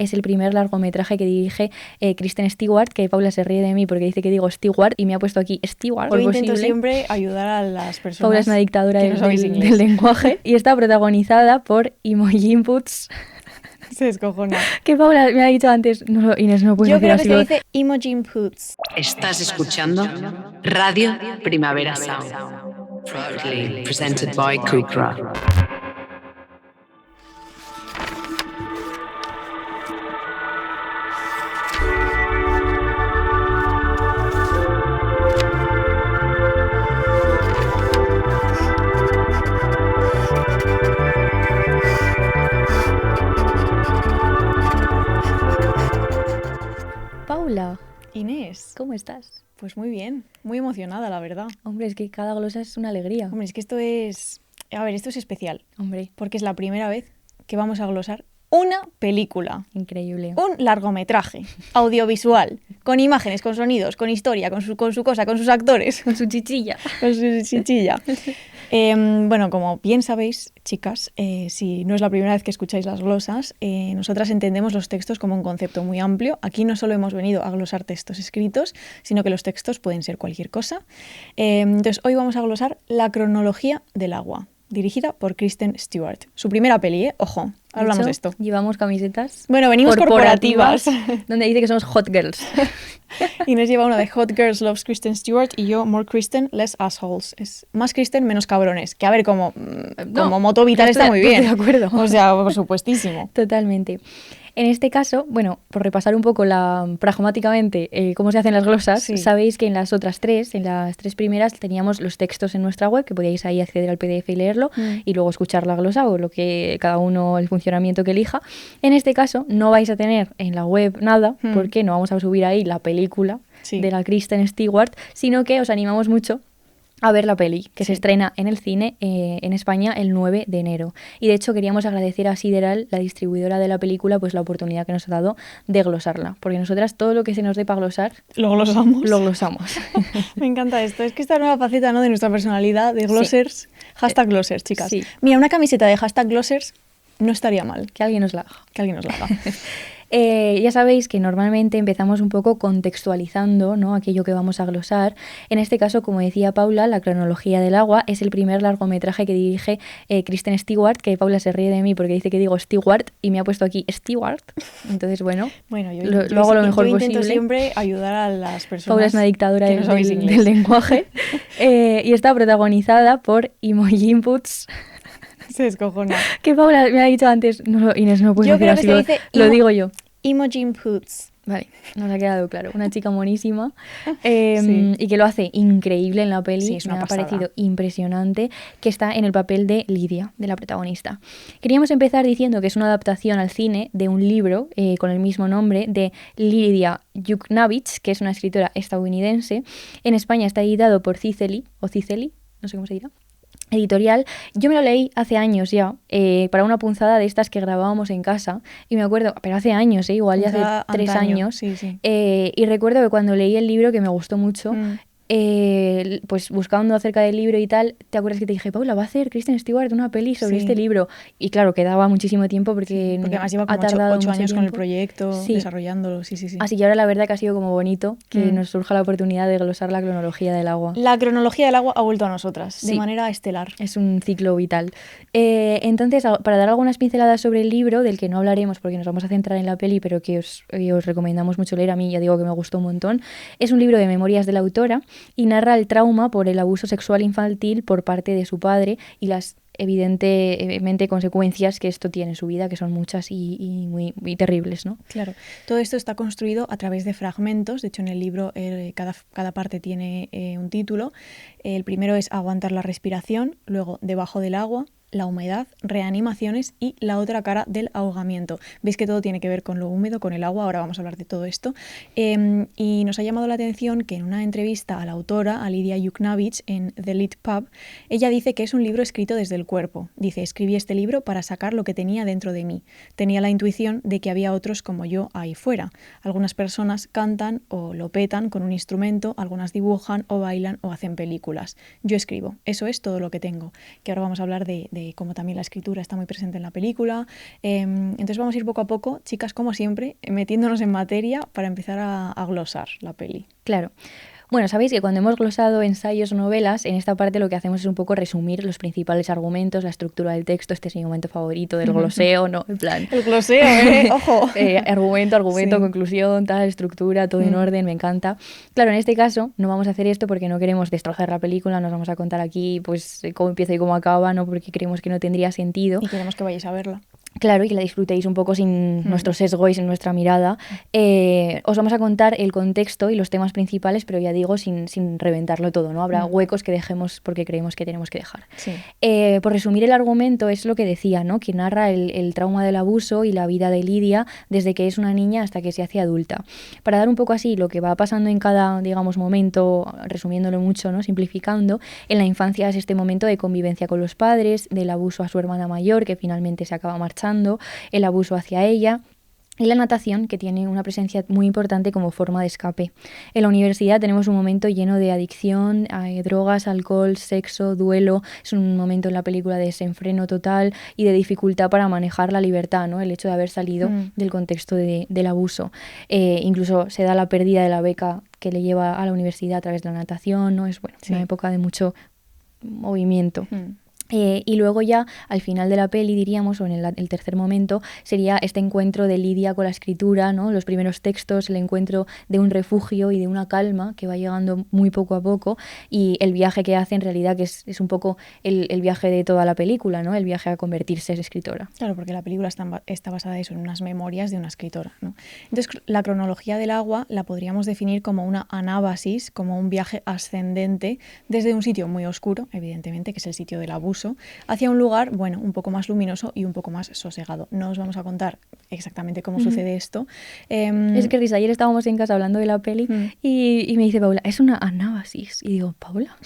es el primer largometraje que dirige Kristen Stewart, que Paula se ríe de mí porque dice que digo Stewart y me ha puesto aquí Stewart. Yo intento siempre ayudar a las personas. Paula es una dictadura que no del lenguaje y está protagonizada por Imogen Inputs. Se descojona. Que Paula me ha dicho antes, no, Inés, no puedo decir así. Yo creo que así. se dice Imogen Puts. Estás escuchando Radio Primavera Sound, proudly presented by Kukra. Paula. Inés. ¿Cómo estás? Pues muy bien, muy emocionada, la verdad. Hombre, es que cada glosa es una alegría. Hombre, es que esto es especial. Hombre. Porque es la primera vez que vamos a glosar una película. Increíble. Un largometraje audiovisual, con imágenes, con sonidos, con historia, con su cosa, con sus actores. Con su chichilla. Con su chichilla. Bueno, como bien sabéis, chicas, si no es la primera vez que escucháis las glosas, nosotras entendemos los textos como un concepto muy amplio. Aquí no solo hemos venido a glosar textos escritos, sino que los textos pueden ser cualquier cosa. Entonces, hoy vamos a glosar La cronología del agua, dirigida por Kristen Stewart. Su primera peli, ojo, hablamos de esto. Llevamos camisetas. Bueno, venimos corporativas. Donde dice que somos hot girls. Inés lleva una de Hot Girls Loves Kristen Stewart y yo More Kristen, Less Assholes. Es más Kristen, menos cabrones. Que a ver, como moto vital está muy bien. De acuerdo. O sea, por supuestísimo. Totalmente. En este caso, bueno, por repasar un poco pragmáticamente cómo se hacen las glosas, Sí. Sabéis que en las otras tres, en las tres primeras, teníamos los textos en nuestra web, que podíais ahí acceder al PDF y leerlo, y luego escuchar la glosa o lo que cada uno, el funcionamiento que elija. En este caso, no vais a tener en la web nada, porque no vamos a subir ahí la película de la Kristen Stewart, sino que os animamos mucho a ver la peli, que se estrena en el cine en España el 9 de enero. Y de hecho queríamos agradecer a Sideral, la distribuidora de la película, pues la oportunidad que nos ha dado de glosarla. Porque nosotras todo lo que se nos dé para glosar, lo glosamos. Lo glosamos. Me encanta esto. Es que esta nueva faceta, ¿no?, de nuestra personalidad, de glossers. Hashtag glossers, chicas. Sí. Mira, una camiseta de hashtag glossers no estaría mal. Que alguien nos la haga. Que alguien nos la haga. Ya sabéis que normalmente empezamos un poco contextualizando, ¿no?, aquello que vamos a glosar. En este caso, como decía Paula, La cronología del agua es el primer largometraje que dirige Kristen Stewart, que Paula se ríe de mí porque dice que digo Stewart y me ha puesto aquí Stewart. Entonces, bueno, yo hago lo mejor yo intento posible. Siempre ayudar a las personas. Paula es una dictadura que no del lenguaje y está protagonizada por Imogen Inputs. Se descojona. Que Paula me ha dicho antes, no, Inés, no puedo decir así, lo digo yo. Imogen Puts. Vale, nos ha quedado claro. Una chica monísima y que lo hace increíble en la peli. Sí, es una pasada. Me ha parecido impresionante, que está en el papel de Lidia, de la protagonista. Queríamos empezar diciendo que es una adaptación al cine de un libro con el mismo nombre de Lidia Yuknavitch, que es una escritora estadounidense. En España está editado por Cicely, no sé cómo se dirá, editorial. Yo me lo leí hace años ya, para una punzada de estas que grabábamos en casa, y me acuerdo, pero hace años, igual ya hace 3 años, sí, sí. Y recuerdo que cuando leí el libro, que me gustó mucho, pues buscando acerca del libro y tal, ¿te acuerdas que te dije, Paula, va a hacer Kristen Stewart una peli sobre este libro? Y claro, quedaba muchísimo tiempo porque además lleva como ha tardado 8 años tiempo con el proyecto, desarrollándolo, sí. Así que ahora la verdad que ha sido como bonito que nos surja la oportunidad de glosar la cronología del agua. La cronología del agua ha vuelto a nosotras, de manera estelar. Es un ciclo vital. Entonces, para dar algunas pinceladas sobre el libro, del que no hablaremos porque nos vamos a centrar en la peli, pero que os recomendamos mucho leer, a mí ya digo que me gustó un montón, es un libro de memorias de la autora y narra el trauma por el abuso sexual infantil por parte de su padre y las evidentemente consecuencias que esto tiene en su vida, que son muchas y muy, muy terribles, ¿no? Claro. Todo esto está construido a través de fragmentos. De hecho, en el libro cada parte tiene un título. El primero es Aguantar la respiración, luego Debajo del agua, la humedad, reanimaciones y la otra cara del ahogamiento. Veis que todo tiene que ver con lo húmedo, con el agua, ahora vamos a hablar de todo esto. Y nos ha llamado la atención que en una entrevista a la autora, a Lidia Yuknavitch, en The Lit Pub, ella dice que es un libro escrito desde el cuerpo. Dice, escribí este libro para sacar lo que tenía dentro de mí. Tenía la intuición de que había otros como yo ahí fuera. Algunas personas cantan o lo petan con un instrumento, algunas dibujan o bailan o hacen películas. Yo escribo, eso es todo lo que tengo. Que ahora vamos a hablar de de cómo también la escritura está muy presente en la película. Entonces vamos a ir poco a poco, chicas, como siempre, metiéndonos en materia para empezar a glosar la peli. Claro. Bueno, sabéis que cuando hemos glosado ensayos o novelas, en esta parte lo que hacemos es un poco resumir los principales argumentos, la estructura del texto. Este es mi momento favorito del gloseo, ¿no? En plan... El gloseo, ojo. Argumento, Sí. conclusión, tal, estructura, todo en orden, me encanta. Claro, en este caso no vamos a hacer esto porque no queremos destrozar la película, nos vamos a contar aquí pues cómo empieza y cómo acaba, ¿no? Porque creemos que no tendría sentido. Y queremos que vayáis a verla. Claro, y que la disfrutéis un poco sin nuestro sesgo y sin nuestra mirada. Os vamos a contar el contexto y los temas principales, pero ya digo, sin reventarlo todo, ¿no? Habrá huecos que dejemos porque creemos que tenemos que dejar. Sí. Por resumir el argumento, es lo que decía, ¿no? Que narra el trauma del abuso y la vida de Lidia desde que es una niña hasta que se hace adulta. Para dar un poco así lo que va pasando en cada, digamos, momento, resumiéndolo mucho, ¿no? Simplificando, en la infancia es este momento de convivencia con los padres, del abuso a su hermana mayor, que finalmente se acaba marchando, el abuso hacia ella, y la natación, que tiene una presencia muy importante como forma de escape. En la universidad tenemos un momento lleno de adicción, drogas, alcohol, sexo, duelo. Es un momento en la película de desenfreno total y de dificultad para manejar la libertad, ¿no? El hecho de haber salido del contexto del abuso. Incluso se da la pérdida de la beca que le lleva a la universidad a través de la natación, ¿no? Es una época de mucho movimiento. Y luego ya al final de la peli, diríamos, o en el tercer momento, sería este encuentro de Lidia con la escritura, ¿no? Los primeros textos, el encuentro de un refugio y de una calma que va llegando muy poco a poco, y el viaje que hace en realidad, que es un poco el viaje de toda la película, ¿no? El viaje a convertirse en escritora. Claro, porque la película está basada eso, en unas memorias de una escritora, ¿no? Entonces, la cronología del agua la podríamos definir como una anábasis, como un viaje ascendente desde un sitio muy oscuro, evidentemente, que es el sitio del abuso, hacia un lugar, bueno, un poco más luminoso y un poco más sosegado. No os vamos a contar exactamente cómo sucede esto. Es que risa, ayer estábamos en casa hablando de la peli y me dice Paula, es una anábasis. Y digo, ¿Paula?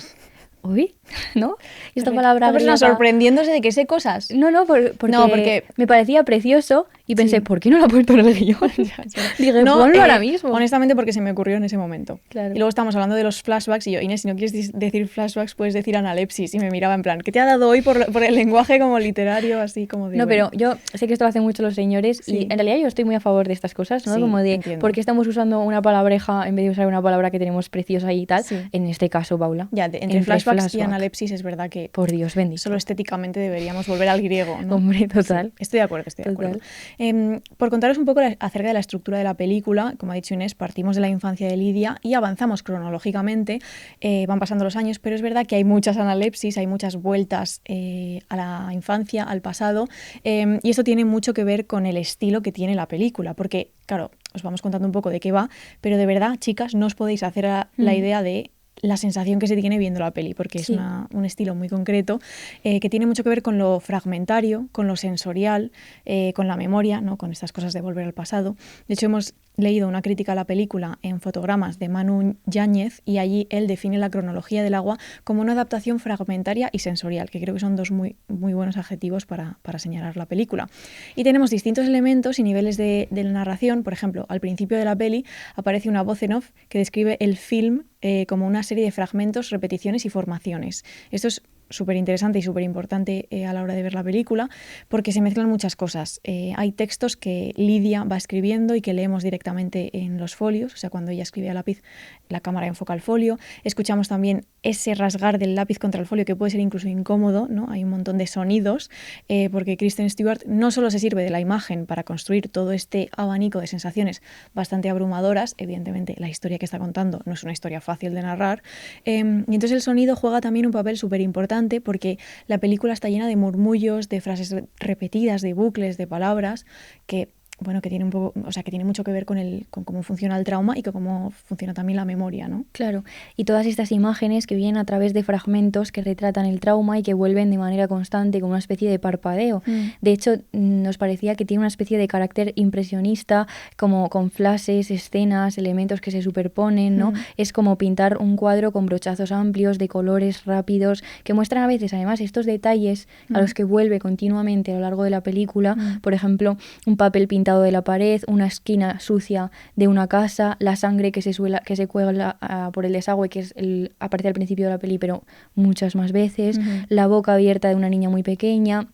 ¿Uy? ¿No? Y esta palabra griega... sorprendiéndose de que sé cosas. No, porque me parecía precioso y pensé, ¿por qué no lo ha puesto en el guión? Dije, ponlo ahora mismo. Honestamente, porque se me ocurrió en ese momento. Claro. Y luego estábamos hablando de los flashbacks y yo, Inés, si no quieres decir flashbacks, puedes decir analepsis. Y me miraba en plan, ¿qué te ha dado hoy por el lenguaje como literario, así como de... No, pero yo sé que esto lo hacen mucho los señores y en realidad yo estoy muy a favor de estas cosas, ¿no? Sí, Como de, entiendo. ¿por qué estamos usando una palabreja en vez de usar una palabra que tenemos preciosa y tal? Sí. En este caso, Paula. Ya, entre flashbacks y analepsis es verdad que... Por Dios bendito. Solo estéticamente deberíamos volver al griego, ¿no? Hombre, total. Sí, estoy de acuerdo. Por contaros un poco acerca de la estructura de la película, como ha dicho Inés, partimos de la infancia de Lidia y avanzamos cronológicamente, van pasando los años, pero es verdad que hay muchas analepsis, hay muchas vueltas a la infancia, al pasado, y esto tiene mucho que ver con el estilo que tiene la película, porque, claro, os vamos contando un poco de qué va, pero de verdad, chicas, no os podéis hacer la idea de la sensación que se tiene viendo la peli, porque es un estilo muy concreto que tiene mucho que ver con lo fragmentario, con lo sensorial, con la memoria, ¿no? Con estas cosas de volver al pasado. De hecho, hemos leído una crítica a la película en Fotogramas de Manu Yáñez y allí él define la cronología del agua como una adaptación fragmentaria y sensorial, que creo que son dos muy, muy buenos adjetivos para señalar la película. Y tenemos distintos elementos y niveles de la narración. Por ejemplo, al principio de la peli aparece una voz en off que describe el film como una serie de fragmentos, repeticiones y formaciones. Esto es súper interesante y súper importante a la hora de ver la película, porque se mezclan muchas cosas. Hay textos que Lidia va escribiendo y que leemos directamente en los folios, o sea, cuando ella escribe a lápiz, la cámara enfoca el folio. Escuchamos también ese rasgar del lápiz contra el folio que puede ser incluso incómodo, ¿no? Hay un montón de sonidos, porque Kristen Stewart no solo se sirve de la imagen para construir todo este abanico de sensaciones bastante abrumadoras, evidentemente la historia que está contando no es una historia fácil de narrar, y entonces el sonido juega también un papel súper importante porque la película está llena de murmullos, de frases repetidas, de bucles, de palabras que tiene un poco, o sea, que tiene mucho que ver con cómo funciona el trauma y con cómo funciona también la memoria, ¿no? Claro, y todas estas imágenes que vienen a través de fragmentos que retratan el trauma y que vuelven de manera constante como una especie de parpadeo. De hecho, nos parecía que tiene una especie de carácter impresionista, como con flashes, escenas, elementos que se superponen, ¿no? Es como pintar un cuadro con brochazos amplios, de colores rápidos, que muestran a veces además estos detalles a los que vuelve continuamente a lo largo de la película. Por ejemplo, un papel pintado pintado de la pared, una esquina sucia de una casa, la sangre que se cuela por el desagüe, que aparece al principio de la peli, pero muchas más veces, la boca abierta de una niña muy pequeña,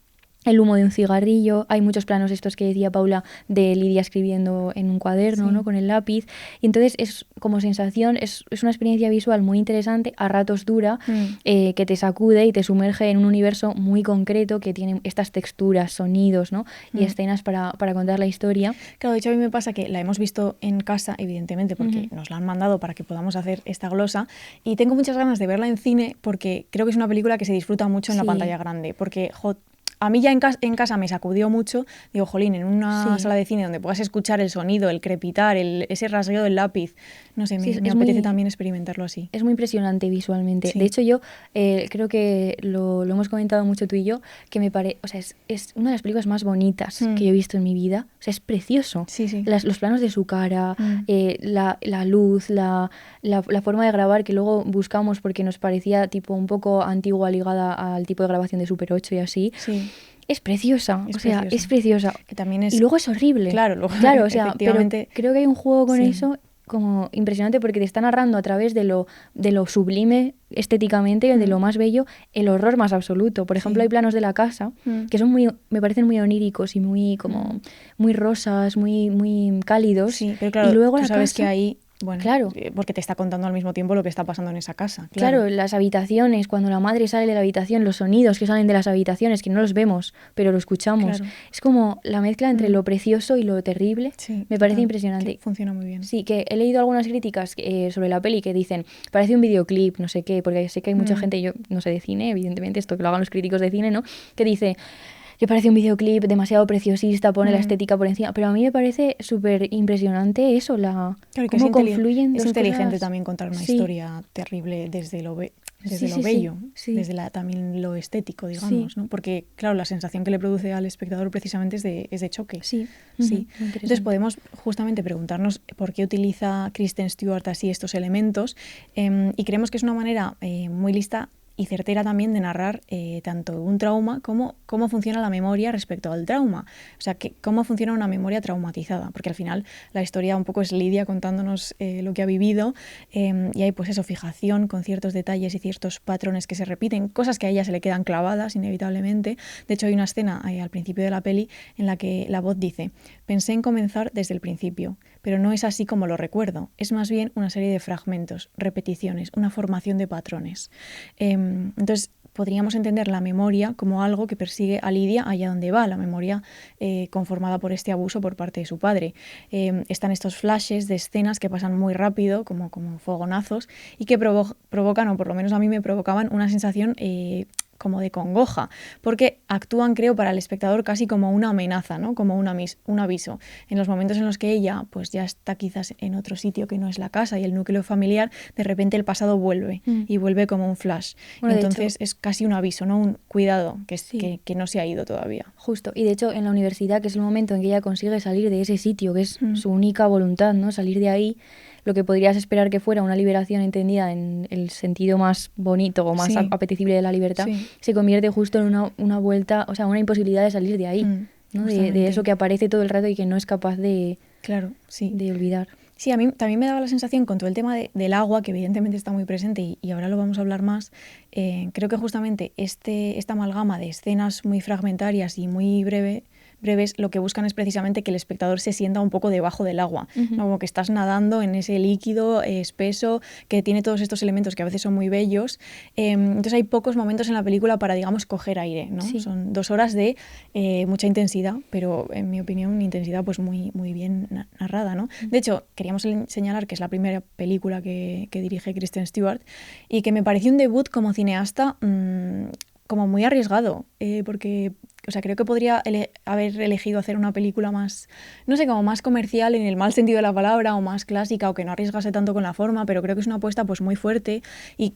el humo de un cigarrillo. Hay muchos planos estos que decía Paula de Lidia escribiendo en un cuaderno, ¿no? Con el lápiz. Y entonces es como sensación, es una experiencia visual muy interesante, a ratos dura, que te sacude y te sumerge en un universo muy concreto que tiene estas texturas, sonidos, ¿no? Y escenas para contar la historia. Claro, de hecho a mí me pasa que la hemos visto en casa, evidentemente, porque nos la han mandado para que podamos hacer esta glosa, y tengo muchas ganas de verla en cine porque creo que es una película que se disfruta mucho en la pantalla grande, porque a mí ya en casa me sacudió mucho. Digo, jolín, en una sala de cine donde puedas escuchar el sonido, el crepitar, ese rasgueo del lápiz. No sé, me apetece también experimentarlo así. Es muy impresionante visualmente. Sí. De hecho, yo creo que lo hemos comentado mucho tú y yo, que o sea, es una de las películas más bonitas que yo he visto en mi vida. O sea, es precioso. Sí, sí. Los planos de su cara, la luz, la forma de grabar que luego buscamos porque nos parecía tipo un poco antigua, ligada al tipo de grabación de Super 8 y así. Sí. Es preciosa, es preciosa. Que también es... Y luego es horrible. Claro, o sea, pero creo que hay un juego con eso como impresionante porque te está narrando a través de lo sublime estéticamente, de lo más bello, el horror más absoluto. Por ejemplo, hay planos de la casa que son me parecen muy oníricos y muy muy rosas, muy cálidos. Sí, pero claro, y luego tú la sabes casa, que ahí... Bueno, claro. Porque te está contando al mismo tiempo lo que está pasando en esa casa. Claro, las habitaciones, cuando la madre sale de la habitación, los sonidos que salen de las habitaciones, que no los vemos, pero lo escuchamos. Claro. Es como la mezcla entre lo precioso y lo terrible. Sí, me parece impresionante. Funciona muy bien. Sí, que he leído algunas críticas sobre la peli que dicen, parece un videoclip, no sé qué, porque sé que hay mucha gente, yo no sé de cine, evidentemente, esto que lo hagan los críticos de cine, ¿no? Que dice... que parece un videoclip demasiado preciosista, pone la estética por encima, pero a mí me parece súper impresionante eso, cómo confluyen dos inteligente cosas. También contar una historia terrible desde lo bello, desde también lo estético, digamos, ¿no? Porque, claro, la sensación que le produce al espectador precisamente es de choque. Sí. Entonces podemos justamente preguntarnos por qué utiliza Kristen Stewart así estos elementos, y creemos que es una manera muy lista y certera también de narrar tanto un trauma como cómo funciona la memoria respecto al trauma. O sea, cómo funciona una memoria traumatizada, porque al final la historia un poco es Lidia contándonos lo que ha vivido, y hay pues eso, fijación con ciertos detalles y ciertos patrones que se repiten, cosas que a ella se le quedan clavadas inevitablemente. De hecho, hay una escena al principio de la peli en la que la voz dice: pensé en comenzar desde el principio, pero no es así como lo recuerdo, es más bien una serie de fragmentos, repeticiones, una formación de patrones. Entonces, podríamos entender la memoria como algo que persigue a Lidia allá donde va, la memoria conformada por este abuso por parte de su padre. Están estos flashes de escenas que pasan muy rápido, como fogonazos, y que provocan, o por lo menos a mí me provocaban, una sensación como de congoja, porque actúan, creo, para el espectador casi como una amenaza, ¿no? Como un aviso. En los momentos en los que ella pues ya está quizás en otro sitio que no es la casa y el núcleo familiar, de repente el pasado vuelve y vuelve como un flash. Bueno, entonces es casi un aviso, ¿no? Un cuidado que no se ha ido todavía. Justo. Y de hecho en la universidad, que es el momento en que ella consigue salir de ese sitio, que es su única voluntad, ¿no? Salir de ahí, lo que podrías esperar que fuera una liberación entendida en el sentido más bonito o más apetecible de la libertad, se convierte justo en una vuelta, o sea, una imposibilidad de salir de ahí, ¿no? De eso que aparece todo el rato y que no es capaz de olvidar. Sí, a mí también me daba la sensación con todo el tema del agua, que evidentemente está muy presente y ahora lo vamos a hablar más. Creo que justamente esta amalgama de escenas muy fragmentarias y muy breves, lo que buscan es precisamente que el espectador se sienta un poco debajo del agua, ¿no? Como que estás nadando en ese líquido espeso que tiene todos estos elementos que a veces son muy bellos. Entonces hay pocos momentos en la película para, digamos, coger aire, ¿no? Sí. Son 2 horas de mucha intensidad, pero en mi opinión una intensidad pues muy, muy bien narrada, ¿no? De hecho, queríamos señalar que es la primera película que dirige Kristen Stewart y que me pareció un debut como cineasta como muy arriesgado, porque, o sea, creo que podría haber elegido hacer una película más, no sé, como más comercial en el mal sentido de la palabra, o más clásica, o que no arriesgase tanto con la forma, pero creo que es una apuesta pues muy fuerte y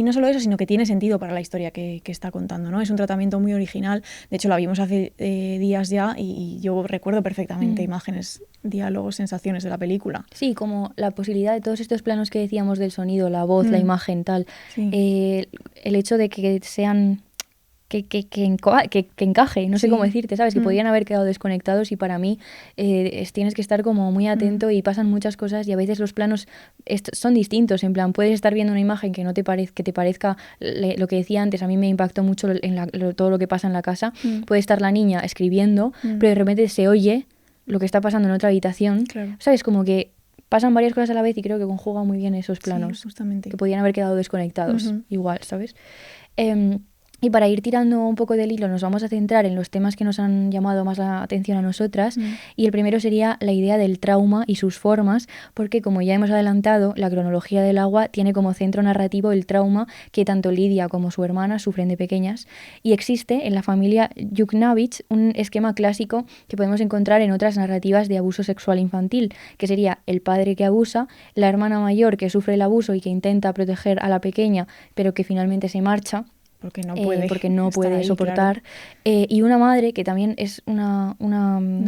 no solo eso, sino que tiene sentido para la historia que está contando, ¿no? Es un tratamiento muy original. De hecho, la vimos hace días ya y yo recuerdo perfectamente imágenes, diálogos, sensaciones de la película. Sí, como la posibilidad de todos estos planos que decíamos del sonido, la voz, la imagen, tal. Sí. El hecho de que que encaje, no sé cómo decirte, ¿sabes? Que podrían haber quedado desconectados y para mí tienes que estar como muy atento y pasan muchas cosas y a veces los planos son distintos, en plan, puedes estar viendo una imagen que no te parezca lo que decía antes, a mí me impactó mucho todo lo que pasa en la casa, puede estar la niña escribiendo, pero de repente se oye lo que está pasando en otra habitación, ¿sabes? Como que pasan varias cosas a la vez y creo que conjuga muy bien esos planos, justamente. Que podían haber quedado desconectados, igual, ¿sabes? Y para ir tirando un poco del hilo nos vamos a centrar en los temas que nos han llamado más la atención a nosotras y el primero sería la idea del trauma y sus formas, porque como ya hemos adelantado, la cronología del agua tiene como centro narrativo el trauma que tanto Lidia como su hermana sufren de pequeñas y existe en la familia Yuknavitch un esquema clásico que podemos encontrar en otras narrativas de abuso sexual infantil, que sería el padre que abusa, la hermana mayor que sufre el abuso y que intenta proteger a la pequeña pero que finalmente se marcha porque no puede ahí, soportar, claro. Y una madre que también es una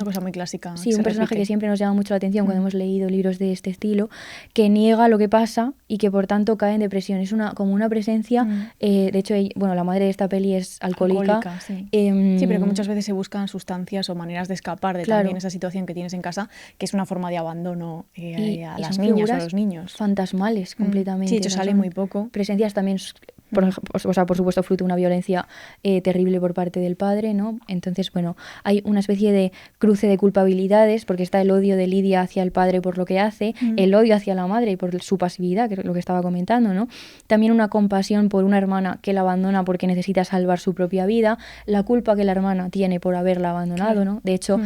cosa muy clásica. Sí, un personaje que siempre nos llama mucho la atención cuando hemos leído libros de este estilo, que niega lo que pasa y que por tanto cae en depresión. Es como una presencia, de hecho, la madre de esta peli es alcohólica. Sí. Sí, pero que muchas veces se buscan sustancias o maneras de escapar de también esa situación que tienes en casa, que es una forma de abandono a las niñas o a los niños. Fantasmales, completamente. Sí, de hecho sale muy poco. Presencias también... por supuesto, fruto de una violencia terrible por parte del padre, ¿no? Entonces, hay una especie de cruce de culpabilidades, porque está el odio de Lidia hacia el padre por lo que hace, el odio hacia la madre por su pasividad, que es lo que estaba comentando, ¿no? También una compasión por una hermana que la abandona porque necesita salvar su propia vida, la culpa que la hermana tiene por haberla abandonado, ¿no? De hecho,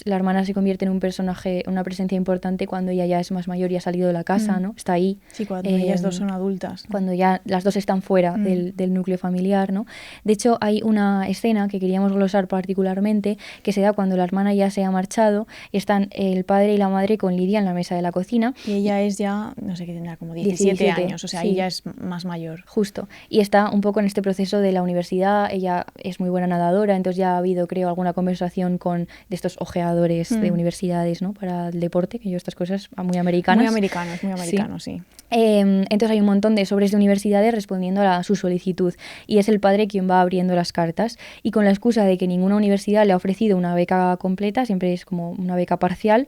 la hermana se convierte en un personaje, una presencia importante cuando ella ya es más mayor y ha salido de la casa, ¿no? Está ahí. Sí, cuando ellas dos son adultas. Cuando ya las dos están fuera del núcleo familiar, ¿no? De hecho, hay una escena que queríamos glosar particularmente, que se da cuando la hermana ya se ha marchado y están el padre y la madre con Lidia en la mesa de la cocina. Y ella es ya, no sé qué tendrá, como 17 años, o sea, ella es más mayor. Justo. Y está un poco en este proceso de la universidad, ella es muy buena nadadora, entonces ya ha habido, creo, alguna conversación de estos ojeadores de universidades, ¿no? Para el deporte, que yo estas cosas muy americanas. Muy americanos, sí. Entonces hay un montón de sobres de universidades respondiendo a su solicitud y es el padre quien va abriendo las cartas y con la excusa de que ninguna universidad le ha ofrecido una beca completa, siempre es como una beca parcial.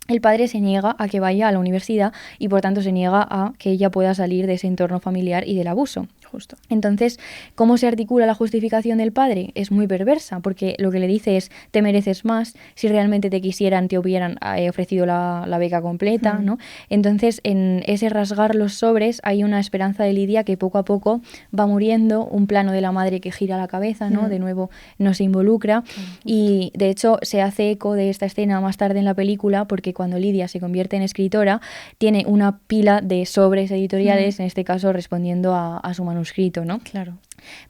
El padre se niega a que vaya a la universidad y por tanto se niega a que ella pueda salir de ese entorno familiar y del abuso. Justo. Entonces, ¿cómo se articula la justificación del padre? Es muy perversa, porque lo que le dice es, te mereces más, si realmente te quisieran, te hubieran ofrecido la beca completa, ¿no? Entonces, en ese rasgar los sobres hay una esperanza de Lidia que poco a poco va muriendo, un plano de la madre que gira la cabeza, ¿no? De nuevo no se involucra y de hecho se hace eco de esta escena más tarde en la película porque cuando Lidia se convierte en escritora tiene una pila de sobres editoriales, en este caso respondiendo a su manuscrito, ¿no? Claro.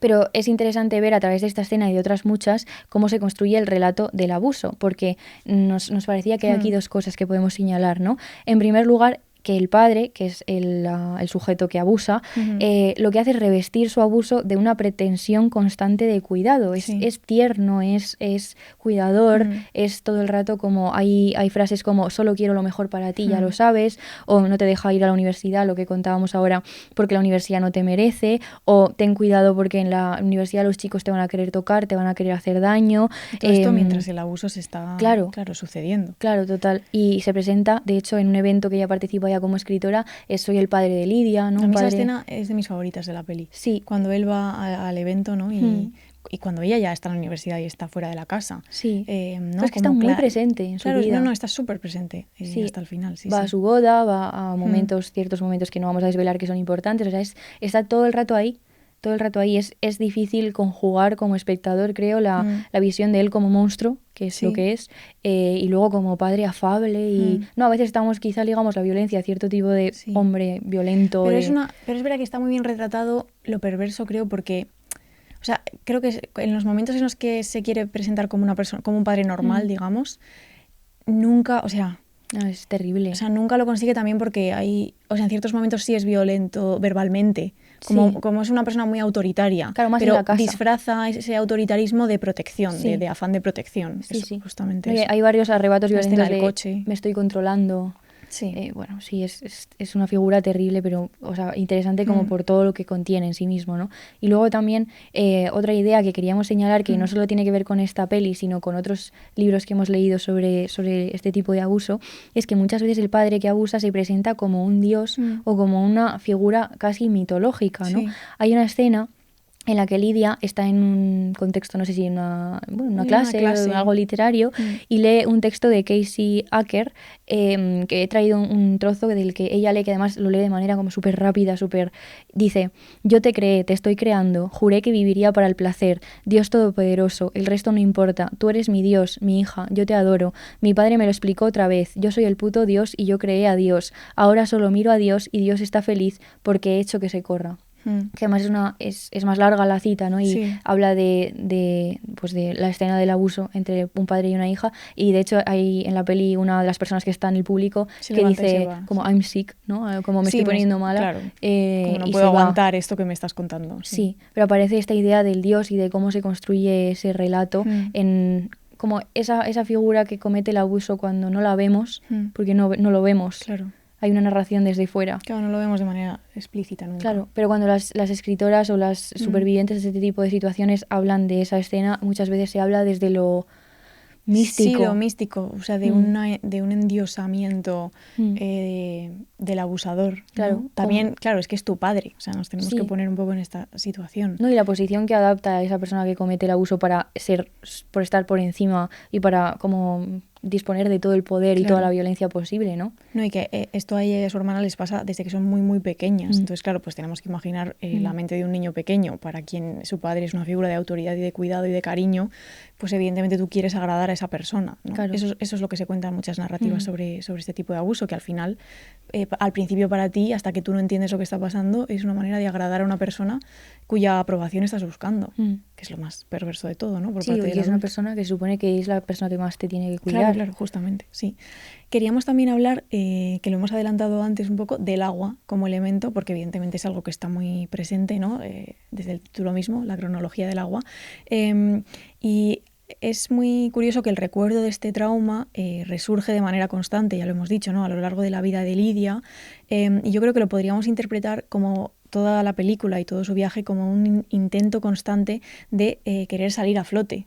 Pero es interesante ver a través de esta escena y de otras muchas cómo se construye el relato del abuso, porque nos parecía que hay aquí dos cosas que podemos señalar, ¿no? En primer lugar, que el padre, que es el sujeto que abusa, lo que hace es revestir su abuso de una pretensión constante de cuidado. Es tierno, es cuidador, es todo el rato como hay frases como solo quiero lo mejor para ti, ya lo sabes, o no te deja ir a la universidad, lo que contábamos ahora, porque la universidad no te merece, o ten cuidado porque en la universidad los chicos te van a querer tocar, te van a querer hacer daño. Todo esto mientras el abuso se está sucediendo. Claro, total. Y se presenta, de hecho, en un evento que ella participa ya como escritora, soy el padre de Lidia, ¿no? A mí esa escena es de mis favoritas de la peli. Sí. Cuando él va al evento, ¿no? Y cuando ella ya está en la universidad y está fuera de la casa. Sí. ¿no? Es que está muy presente en su vida. No, está súper presente hasta el final. Va a su boda, va a ciertos momentos que no vamos a desvelar que son importantes. O sea, está todo el rato ahí. Todo el rato ahí. Es difícil conjugar como espectador, creo, la visión de él como monstruo, que es lo que es, y luego como padre afable. Y no, a veces quizá ligamos la violencia a cierto tipo de hombre violento. Pero es verdad que está muy bien retratado lo perverso, creo, porque... O sea, creo que en los momentos en los que se quiere presentar como una persona, como un padre normal, digamos, nunca, o sea... No, es terrible. O sea, nunca lo consigue también porque en ciertos momentos sí es violento verbalmente, como es una persona muy autoritaria, claro, más pero en la casa. Disfraza ese autoritarismo de protección, de afán de protección. Sí. Justamente eso. Hay varios arrebatos violentos del coche. Me estoy controlando. Sí. Bueno, sí, es una figura terrible, pero, o sea, interesante como por todo lo que contiene en sí mismo, ¿no? Y luego también otra idea que queríamos señalar, que no solo tiene que ver con esta peli, sino con otros libros que hemos leído sobre este tipo de abuso, es que muchas veces el padre que abusa se presenta como un dios o como una figura casi mitológica, ¿no? Sí. Hay una escena en la que Lidia está en un contexto, no sé si en una clase o algo literario, y lee un texto de Casey Acker, que he traído un trozo del que ella lee, que además lo lee de manera como súper rápida, Dice: yo te creé, te estoy creando, juré que viviría para el placer, Dios todopoderoso, el resto no importa, tú eres mi Dios, mi hija, yo te adoro, mi padre me lo explicó otra vez, yo soy el puto Dios y yo creé a Dios, ahora solo miro a Dios y Dios está feliz porque he hecho que se corra. Que además es más larga la cita, ¿no? Y habla de la escena del abuso entre un padre y una hija, y de hecho hay en la peli una de las personas que está en el público que dice como I'm sick, ¿no? Como me estoy poniendo mala. Claro. Como no puedo aguantar esto que me estás contando. Sí, pero aparece esta idea del Dios y de cómo se construye ese relato en como esa figura que comete el abuso cuando no la vemos, porque no lo vemos. Claro. Hay una narración desde fuera. Claro, no lo vemos de manera explícita nunca. Claro, pero cuando las escritoras o las supervivientes de este tipo de situaciones hablan de esa escena, muchas veces se habla desde lo místico. Sí, lo místico, o sea, de un endiosamiento del abusador. Claro. ¿no? También, claro, es que es tu padre, o sea, nos tenemos que poner un poco en esta situación. No, y la posición que adapta a esa persona que comete el abuso por estar por encima y para como disponer de todo el poder y toda la violencia posible, ¿no? No, y que esto a ella y a su hermana les pasa desde que son muy, muy pequeñas. Entonces, claro, pues tenemos que imaginar la mente de un niño pequeño, para quien su padre es una figura de autoridad y de cuidado y de cariño, pues evidentemente tú quieres agradar a esa persona, ¿no? Claro. Eso es lo que se cuenta en muchas narrativas sobre este tipo de abuso, que al final, al principio para ti, hasta que tú no entiendes lo que está pasando, es una manera de agradar a una persona cuya aprobación estás buscando, que es lo más perverso de todo, ¿no? Por parte y es una persona que se supone que es la persona que más te tiene que cuidar. Claro, justamente, sí. Queríamos también hablar, que lo hemos adelantado antes un poco, del agua como elemento, porque evidentemente es algo que está muy presente, ¿no? Desde el título mismo, la cronología del agua. Y es muy curioso que el recuerdo de este trauma resurge de manera constante, ya lo hemos dicho, ¿no? A lo largo de la vida de Lidia. Y yo creo que lo podríamos interpretar como toda la película y todo su viaje como un intento constante de querer salir a flote.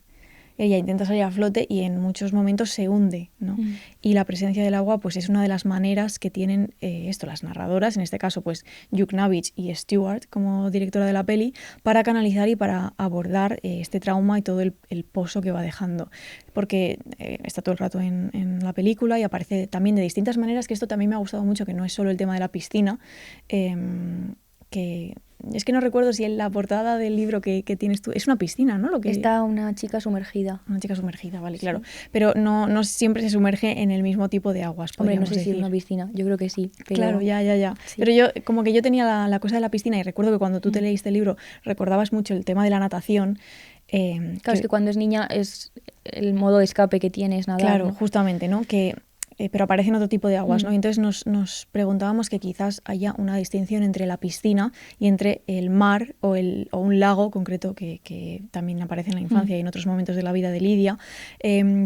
Ella intenta salir a flote y en muchos momentos se hunde, ¿no? Y la presencia del agua pues es una de las maneras que tienen las narradoras, en este caso pues Yuknavitch y Stewart como directora de la peli, para canalizar y para abordar este trauma y todo el pozo que va dejando. Porque está todo el rato en la película y aparece también de distintas maneras, que esto también me ha gustado mucho, que no es solo el tema de la piscina, que es que no recuerdo si en la portada del libro que tienes tú es una piscina, ¿no? Está una chica sumergida. Una chica sumergida, vale, sí. Claro. Pero no siempre se sumerge en el mismo tipo de aguas. Hombre, no sé si es una piscina, yo creo que sí. Pero... Claro, ya. Sí. Pero yo tenía la cosa de la piscina y recuerdo que cuando tú te leíste el libro recordabas mucho el tema de la natación. Claro, es que cuando es niña es el modo de escape que tienes nadar. Claro, ¿no? Justamente, ¿no? Pero aparecen otro tipo de aguas, ¿no? Y entonces nos preguntábamos que quizás haya una distinción entre la piscina y entre el mar o un lago concreto que también aparece en la infancia y en otros momentos de la vida de Lidia,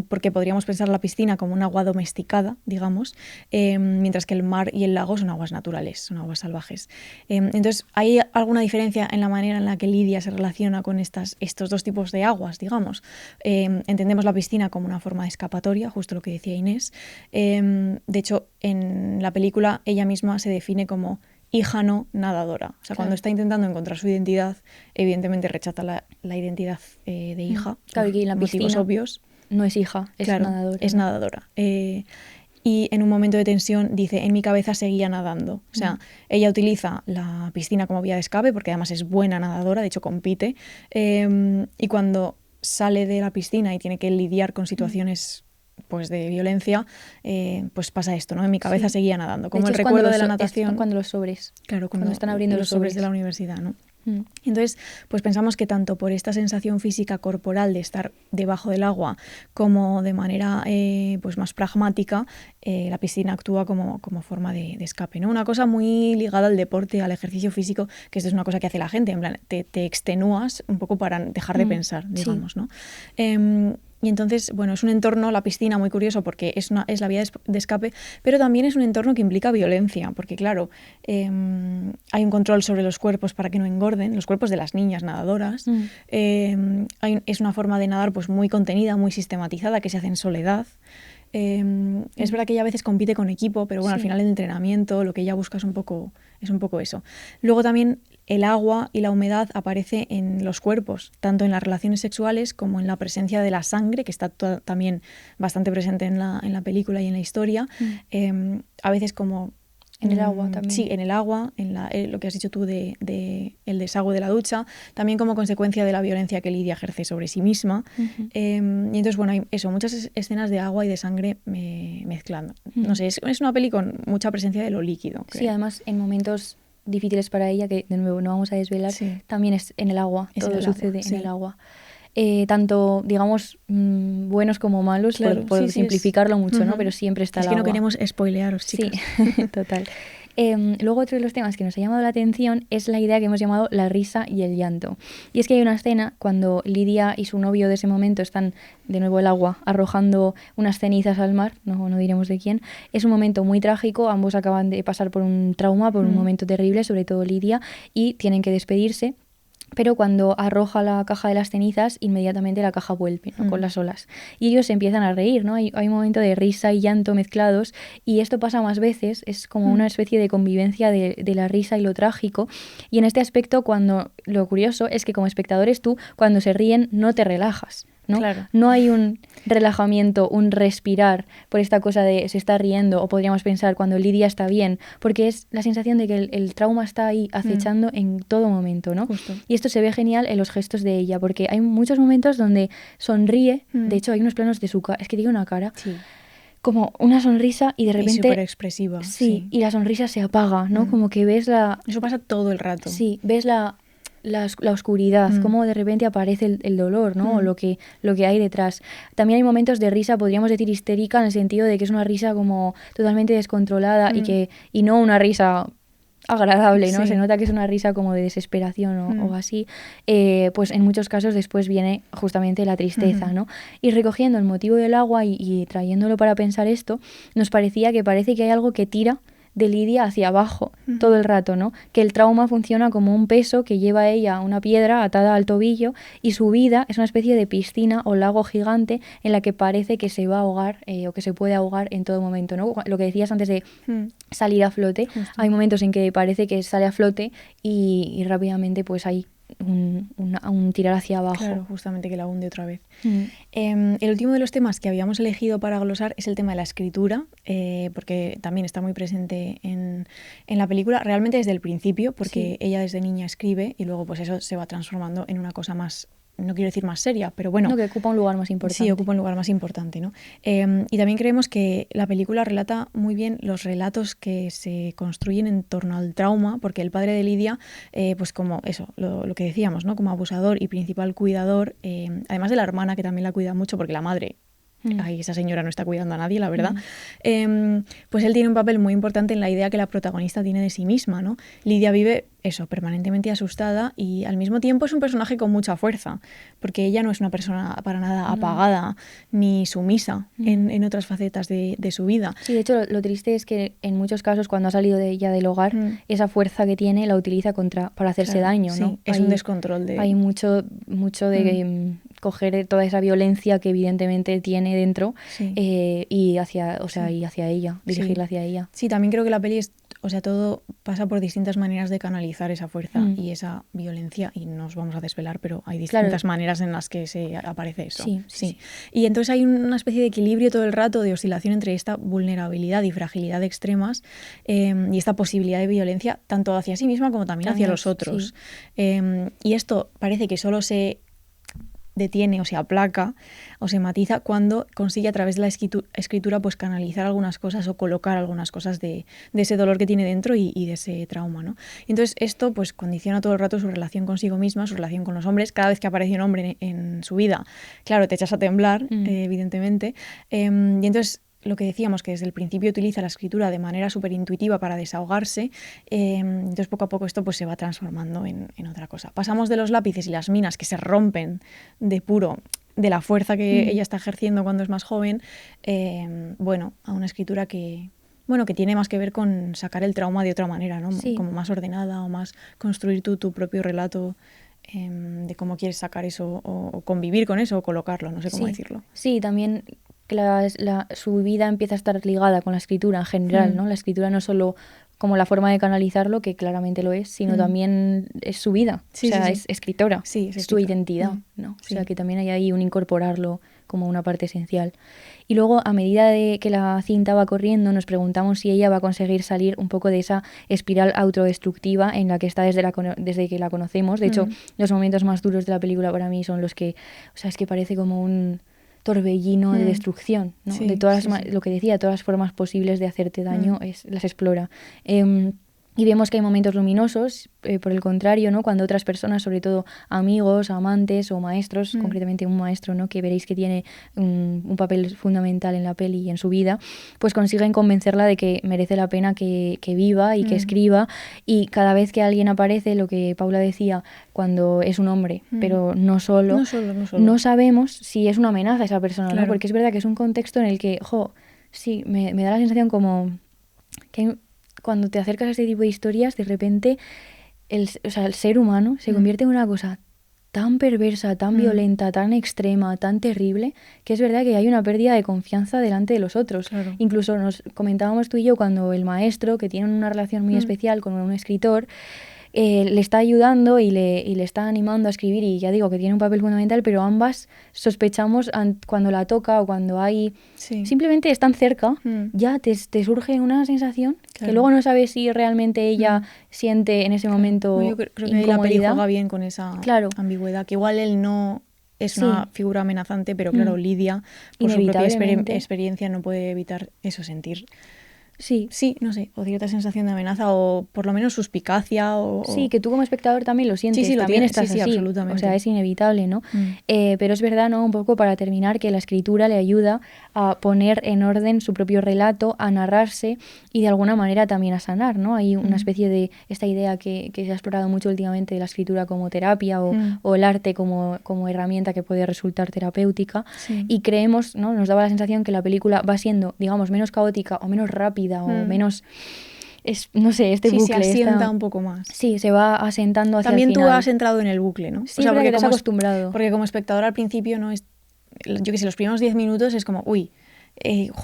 porque podríamos pensar la piscina como un agua domesticada, digamos, mientras que el mar y el lago son aguas naturales, son aguas salvajes. Entonces, ¿hay alguna diferencia en la manera en la que Lidia se relaciona con estos dos tipos de aguas, digamos? Entendemos la piscina como una forma de escapatoria, justo lo que decía Inés. De hecho, en la película ella misma se define como hija no nadadora. O sea, cuando está intentando encontrar su identidad, evidentemente rechaza la identidad de hija. Claro, y en la motivos piscina obvios. No es hija, es nadadora. Es nadadora. Y en un momento de tensión dice, en mi cabeza seguía nadando. O sea, ella utiliza la piscina como vía de escape, porque además es buena nadadora, de hecho compite. Y cuando sale de la piscina y tiene que lidiar con situaciones pues de violencia, pues pasa esto, ¿no? En mi cabeza seguía nadando. Como el recuerdo de la natación. Cuando los sobres. Claro, cuando están abriendo los sobres de la universidad, ¿no? Entonces, pues pensamos que tanto por esta sensación física corporal de estar debajo del agua como de manera pues más pragmática, la piscina actúa como forma de escape, ¿no? Una cosa muy ligada al deporte, al ejercicio físico, que esto es una cosa que hace la gente, en plan, te extenúas un poco para dejar de pensar, digamos, ¿no? Y entonces, bueno, es un entorno, la piscina, muy curioso porque es la vía de escape, pero también es un entorno que implica violencia, porque claro, hay un control sobre los cuerpos para que no engorden, los cuerpos de las niñas nadadoras. Es una forma de nadar pues muy contenida, muy sistematizada, que se hace en soledad. Es verdad que ella a veces compite con equipo, pero bueno, al final el entrenamiento, lo que ella busca es un poco eso. Luego también el agua y la humedad aparece en los cuerpos, tanto en las relaciones sexuales como en la presencia de la sangre, que está también bastante presente en la película y en la historia. A veces como... En el agua también. Sí, en el agua, lo que has dicho tú de el desagüe de la ducha, también como consecuencia de la violencia que Lidia ejerce sobre sí misma. Y entonces, bueno, hay muchas escenas de agua y de sangre mezclando. No sé, es una peli con mucha presencia de lo líquido, creo. Sí, además en momentos difíciles para ella, que de nuevo no vamos a desvelar, también es en el agua, todo sucede en el agua. Tanto, digamos, buenos como malos, claro, por simplificarlo mucho, ¿no? Pero siempre está el agua. Es que no queremos spoilearos, chicas. Sí, total. Luego otro de los temas que nos ha llamado la atención es la idea que hemos llamado la risa y el llanto. Y es que hay una escena cuando Lidia y su novio de ese momento están de nuevo el agua arrojando unas cenizas al mar, no diremos de quién. Es un momento muy trágico, ambos acaban de pasar por un trauma, por un momento terrible, sobre todo Lidia, y tienen que despedirse. Pero cuando arroja la caja de las cenizas, inmediatamente la caja vuelve, ¿no? Con las olas. Y ellos se empiezan a reír, ¿no? Hay un momento de risa y llanto mezclados, y esto pasa más veces, es como una especie de convivencia de la risa y lo trágico. Y en este aspecto, lo curioso es que como espectadores tú, cuando se ríen, no te relajas, ¿no? Claro. No hay un relajamiento, un respirar por esta cosa de se está riendo, o podríamos pensar cuando Lidia está bien, porque es la sensación de que el trauma está ahí acechando en todo momento, ¿no? Justo. Y esto se ve genial en los gestos de ella, porque hay muchos momentos donde sonríe, de hecho hay unos planos de su cara, es que tiene una cara como una sonrisa y de repente... súper expresiva. Sí, y la sonrisa se apaga, ¿no? Como que ves la... Eso pasa todo el rato. Sí, ves la oscuridad, cómo de repente aparece el dolor, ¿no? O lo que hay detrás. También hay momentos de risa, podríamos decir histérica, en el sentido de que es una risa como totalmente descontrolada y no una risa agradable, ¿no? Sí. Se nota que es una risa como de desesperación o así. Pues en muchos casos después viene justamente la tristeza, ¿no? Y recogiendo el motivo del agua y trayéndolo para pensar esto, nos parece que hay algo que tira de Lidia hacia abajo todo el rato, ¿no? Que el trauma funciona como un peso que lleva a ella una piedra atada al tobillo, y su vida es una especie de piscina o lago gigante en la que parece que se va a ahogar o que se puede ahogar en todo momento, ¿no? Lo que decías antes de salir a flote, hay momentos en que parece que sale a flote y rápidamente pues hay un tirar hacia abajo. Claro, justamente que la hunde otra vez. El último de los temas que habíamos elegido para glosar es el tema de la escritura, porque también está muy presente en la película, realmente desde el principio, porque ella desde niña escribe y luego pues eso se va transformando en una cosa más, no quiero decir más seria, pero bueno. No, que ocupa un lugar más importante. Sí, ocupa un lugar más importante, ¿no? Y también creemos que la película relata muy bien los relatos que se construyen en torno al trauma, porque el padre de Lidia, pues como eso, lo que decíamos, ¿no? Como abusador y principal cuidador, además de la hermana, que también la cuida mucho, porque la madre... Ay, esa señora no está cuidando a nadie, la verdad. Pues él tiene un papel muy importante en la idea que la protagonista tiene de sí misma, ¿no? Lidia vive eso, permanentemente asustada, y al mismo tiempo es un personaje con mucha fuerza, porque ella no es una persona para nada apagada ni sumisa en otras facetas de su vida. Sí, de hecho lo triste es que en muchos casos cuando ha salido de ella del hogar, esa fuerza que tiene la utiliza para hacerse daño, ¿no? Sí, es un descontrol de... Hay mucho de coger toda esa violencia que evidentemente tiene dentro y hacia ella, dirigirla hacia ella. Sí, también creo que la peli todo pasa por distintas maneras de canalizar esa fuerza y esa violencia, y no os vamos a desvelar, pero hay distintas maneras en las que se aparece eso. Sí. Y entonces hay una especie de equilibrio todo el rato, de oscilación entre esta vulnerabilidad y fragilidad extremas y esta posibilidad de violencia, tanto hacia sí misma como también hacia los otros. Y esto parece que solo se detiene o se aplaca o se matiza cuando consigue a través de la escritura pues canalizar algunas cosas o colocar algunas cosas de ese dolor que tiene dentro y de ese trauma, ¿no? Entonces esto pues condiciona todo el rato su relación consigo misma, su relación con los hombres. Cada vez que aparece un hombre en su vida, claro, te echas a temblar, evidentemente, y entonces lo que decíamos, que desde el principio utiliza la escritura de manera súper intuitiva para desahogarse, entonces poco a poco esto pues se va transformando en otra cosa. Pasamos de los lápices y las minas que se rompen de puro de la fuerza que ella está ejerciendo cuando es más joven, bueno, a una escritura que tiene más que ver con sacar el trauma de otra manera, ¿no? Sí. Como más ordenada o más construir tu propio relato de cómo quieres sacar eso o convivir con eso o colocarlo, no sé cómo decirlo. Sí, también que su vida empieza a estar ligada con la escritura en general, ¿no? La escritura no solo como la forma de canalizarlo, que claramente lo es, sino también es su vida. Sí, o sea, sí, sí. es escritora, Sí, es su identidad, ¿no? O sea, que también hay ahí un incorporarlo como una parte esencial. Y luego, a medida de que la cinta va corriendo, nos preguntamos si ella va a conseguir salir un poco de esa espiral autodestructiva en la que está desde que la conocemos. De hecho, los momentos más duros de la película para mí son los que, o sea, es que parece como un torbellino de destrucción, ¿no? Sí, de todas lo que decía, todas las formas posibles de hacerte daño las explora. Y vemos que hay momentos luminosos, por el contrario, ¿no? Cuando otras personas, sobre todo amigos, amantes o maestros, concretamente un maestro, ¿no? Que veréis que tiene un papel fundamental en la peli y en su vida, pues consiguen convencerla de que merece la pena que viva y que escriba. Y cada vez que alguien aparece, lo que Paula decía, cuando es un hombre, pero no solo, no sabemos si es una amenaza a esa persona, ¿no? Porque es verdad que es un contexto en el que, sí, me da la sensación como que cuando te acercas a este tipo de historias, de repente el ser humano se convierte en una cosa tan perversa, tan violenta, tan extrema, tan terrible, que es verdad que hay una pérdida de confianza delante de los otros. Claro. Incluso nos comentábamos tú y yo cuando el maestro, que tiene una relación muy especial con un escritor, le está ayudando y le está animando a escribir, y ya digo que tiene un papel fundamental, pero ambas sospechamos cuando la toca o cuando hay... Simplemente están cerca, ya te surge una sensación que luego no sabes si realmente ella siente en ese momento yo creo que incomodidad. la peli juega bien con esa ambigüedad, que igual él no es una figura amenazante, pero claro, Lidia, por su propia experiencia, no puede evitar eso, sentir... Sí, no sé, o cierta sensación de amenaza o por lo menos suspicacia Sí, que tú como espectador también lo sientes, también estás así, absolutamente. O sea, es inevitable, ¿no? Pero es verdad, ¿no? Un poco para terminar, que la escritura le ayuda a poner en orden su propio relato, a narrarse y de alguna manera también a sanar, ¿no? Hay una especie de esta idea que se ha explorado mucho últimamente de la escritura como terapia o el arte como herramienta que puede resultar terapéutica, y creemos, ¿no? Nos daba la sensación que la película va siendo, digamos, menos caótica o menos rápida o menos, no sé, bucle. Se asienta un poco más. Sí, se va asentando hacia también el final. Tú has entrado en el bucle, ¿no? Sí, porque te has acostumbrado. Porque como espectador al principio no es... Yo que sé, los primeros 10 minutos es como, uy,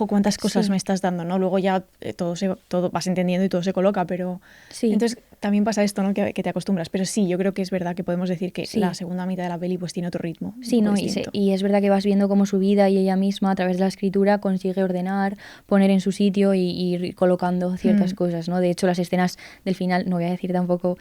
cuántas cosas me estás dando, ¿no? Luego ya todo vas entendiendo y todo se coloca, pero... Entonces también pasa esto, ¿no? Que te acostumbras. Pero sí, yo creo que es verdad que podemos decir que la segunda mitad de la peli pues tiene otro ritmo. Sí, ¿no? Y es verdad que vas viendo cómo su vida y ella misma a través de la escritura consigue ordenar, poner en su sitio y ir colocando ciertas cosas, ¿no? De hecho, las escenas del final, no voy a decir tampoco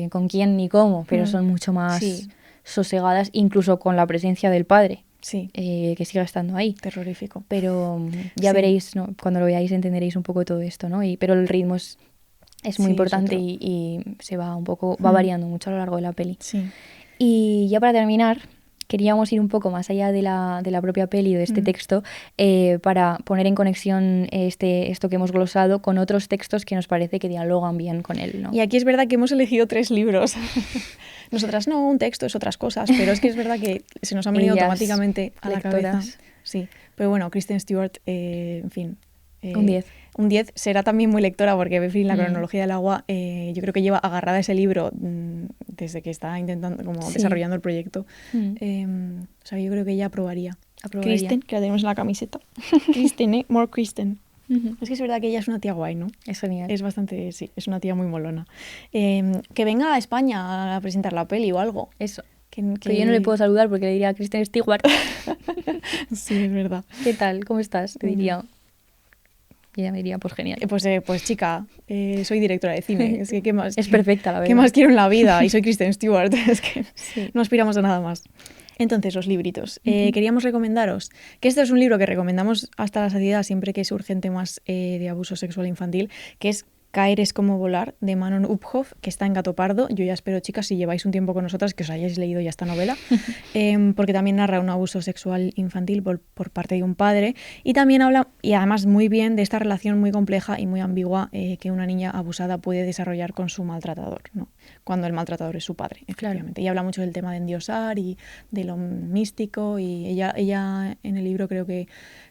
con quién ni cómo, pero son mucho más sosegadas, incluso con la presencia del padre. Que siga estando ahí. Terrorífico. Pero ya veréis, ¿no? Cuando lo veáis entenderéis un poco todo esto, ¿no? Pero el ritmo es muy importante y se va un poco, va variando mucho a lo largo de la peli. Y ya para terminar, queríamos ir un poco más allá de la propia peli o de este texto para poner en conexión esto que hemos glosado con otros textos que nos parece que dialogan bien con él, ¿no? Y aquí es verdad que hemos elegido 3 libros. Nosotras no, un texto es otras cosas, pero es que es verdad que se nos han venido automáticamente a la cabeza. Sí, pero bueno, Kristen Stewart, en fin... un 10. Un 10, será también muy lectora porque en la cronología del agua yo creo que lleva agarrada ese libro desde que está intentando, como desarrollando el proyecto. O sea, yo creo que ella aprobaría. Kristen, que la tenemos en la camiseta. Kristen, more Kristen. Es que es verdad que ella es una tía guay, ¿no? Es genial. Es bastante, sí, es una tía muy molona. Que venga a España a presentar la peli o algo. Eso. Que yo no le puedo saludar porque le diría a Kristen Stewart. Sí, es verdad. ¿Qué tal? ¿Cómo estás? Te diría... Y ella me diría, pues genial. Pues chica, soy directora de cine. Es que, ¿qué más? Es perfecta, la verdad. ¿Qué más quiero en la vida? Y soy Kristen Stewart. Es que no aspiramos a nada más. Entonces, los libritos. Queríamos recomendaros que este es un libro que recomendamos hasta la saciedad siempre que surge temas de abuso sexual infantil, que es Caer es como volar, de Manon Uphoff, que está en Gato Pardo. Yo ya espero, chicas, si lleváis un tiempo con nosotras, que os hayáis leído ya esta novela, porque también narra un abuso sexual infantil por parte de un padre, y también habla, y además muy bien, de esta relación muy compleja y muy ambigua que una niña abusada puede desarrollar con su maltratador, ¿no? Cuando el maltratador es su padre, efectivamente. Claro. Y habla mucho del tema de endiosar y de lo místico, y ella en el libro creo que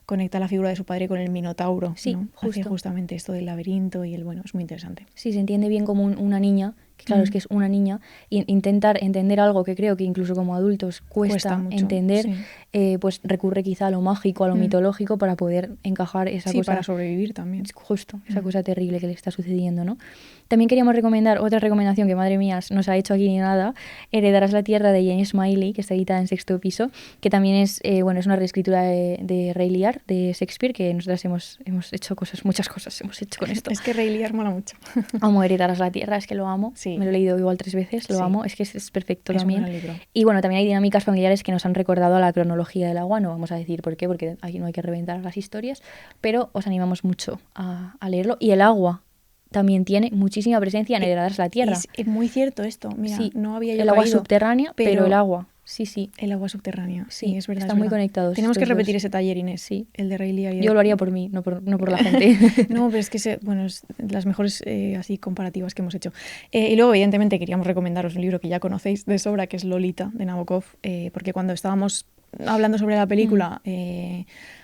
conecta la figura de su padre con el Minotauro, sí, ¿no? Hace justamente esto del laberinto y bueno, es muy interesante. Sí, se entiende bien como una niña, que claro, es que es una niña, y intentar entender algo que creo que incluso como adultos cuesta mucho entender, sí. Pues recurre quizá a lo mágico, a lo mitológico, para poder encajar esa cosa. Sí, para sobrevivir también. Justo, esa cosa terrible que le está sucediendo, ¿no? También queríamos recomendar otra recomendación que, madre mía, nos ha hecho aquí ni nada, Heredarás la tierra, de Jane Smiley, que está editada en Sexto Piso, que también es, es una reescritura de Rey Lear, de Shakespeare, que nosotras hemos hecho muchas cosas hemos hecho con esto. Es que Rey Lear mola mucho. Amo Heredarás la tierra, es que lo amo. Sí. Me lo he leído igual 3 veces, lo amo, es que es perfecto también. Un gran libro. Y bueno, también hay dinámicas familiares que nos han recordado a la cronología del agua, no vamos a decir por qué, porque aquí no hay que reventar las historias, pero os animamos mucho a leerlo. Y el agua también tiene muchísima presencia en Heredarás la tierra. Es muy cierto esto, mira, sí, no había yo el agua subterránea, pero el agua. Sí. El agua subterránea, sí, es verdad. Están muy conectados. Tenemos que repetir ese taller, Inés, sí, el de Rey Lear. Yo lo haría por mí, no por la gente. No, pero es que es las mejores así comparativas que hemos hecho. Y luego, evidentemente, queríamos recomendaros un libro que ya conocéis de sobra, que es Lolita, de Nabokov, porque cuando estábamos hablando sobre la película,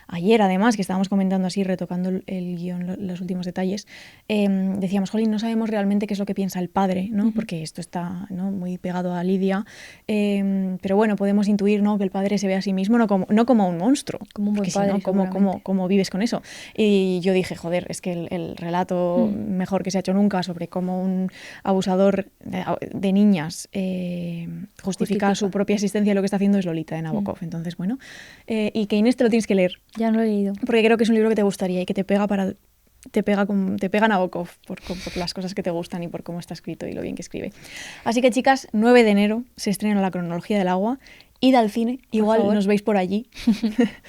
ayer además, que estábamos comentando así, retocando el guión, los últimos detalles, decíamos, jolín, no sabemos realmente qué es lo que piensa el padre, ¿no? Porque esto está, ¿no?, muy pegado a Lidia, pero bueno, podemos intuir, ¿no?, que el padre se ve a sí mismo no como un monstruo, como un buen padre, si no, ¿cómo vives con eso? Y yo dije, joder, es que el relato mejor que se ha hecho nunca sobre cómo un abusador de niñas justifica su propia existencia, lo que está haciendo es Lolita, de Nabokov. Entonces, bueno, y que Inés te lo tienes que leer. Ya no lo he leído. Porque creo que es un libro que te gustaría y que te pega Nabokov por las cosas que te gustan y por cómo está escrito y lo bien que escribe. Así que, chicas, 9 de enero se estrena La cronología del agua. Id al cine, igual nos veis por allí.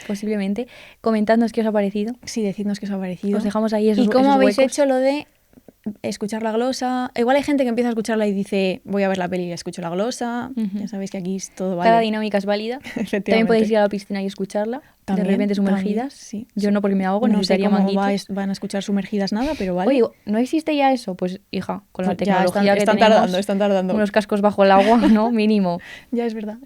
Posiblemente. Comentadnos qué os ha parecido. Sí, decidnos qué os ha parecido. Os dejamos ahí esos ¿Y cómo habéis huecos? hecho lo de escuchar la glosa? Igual hay gente que empieza a escucharla y dice, voy a ver la peli y escucho la glosa. Ya sabéis que aquí todo vale. Cada dinámica es válida. También podéis ir a la piscina y escucharla. De repente sumergidas. Sí. Yo no, porque me ahogo, necesitaría manguitos. Van a escuchar sumergidas nada, pero vale. Oye, ¿no existe ya eso? Pues, hija, con la tecnología que están tenemos, tardando. Unos cascos bajo el agua, ¿no? Mínimo. Ya, es verdad.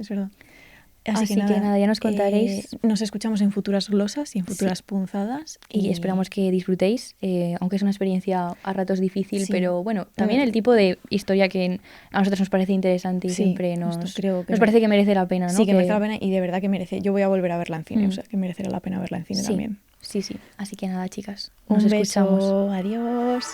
Así que nada, ya nos contaréis. Nos escuchamos en futuras glosas y en futuras punzadas. Y esperamos que disfrutéis, aunque es una experiencia a ratos difícil, pero bueno, también el tipo de historia que a nosotros nos parece interesante y siempre nos parece que merece la pena, ¿no? Sí, que merece la pena y de verdad que merece. Yo voy a volver a verla en cine, o sea, que merecerá la pena verla en cine también. Sí. Así que nada, chicas, nos escuchamos. Beso. Adiós.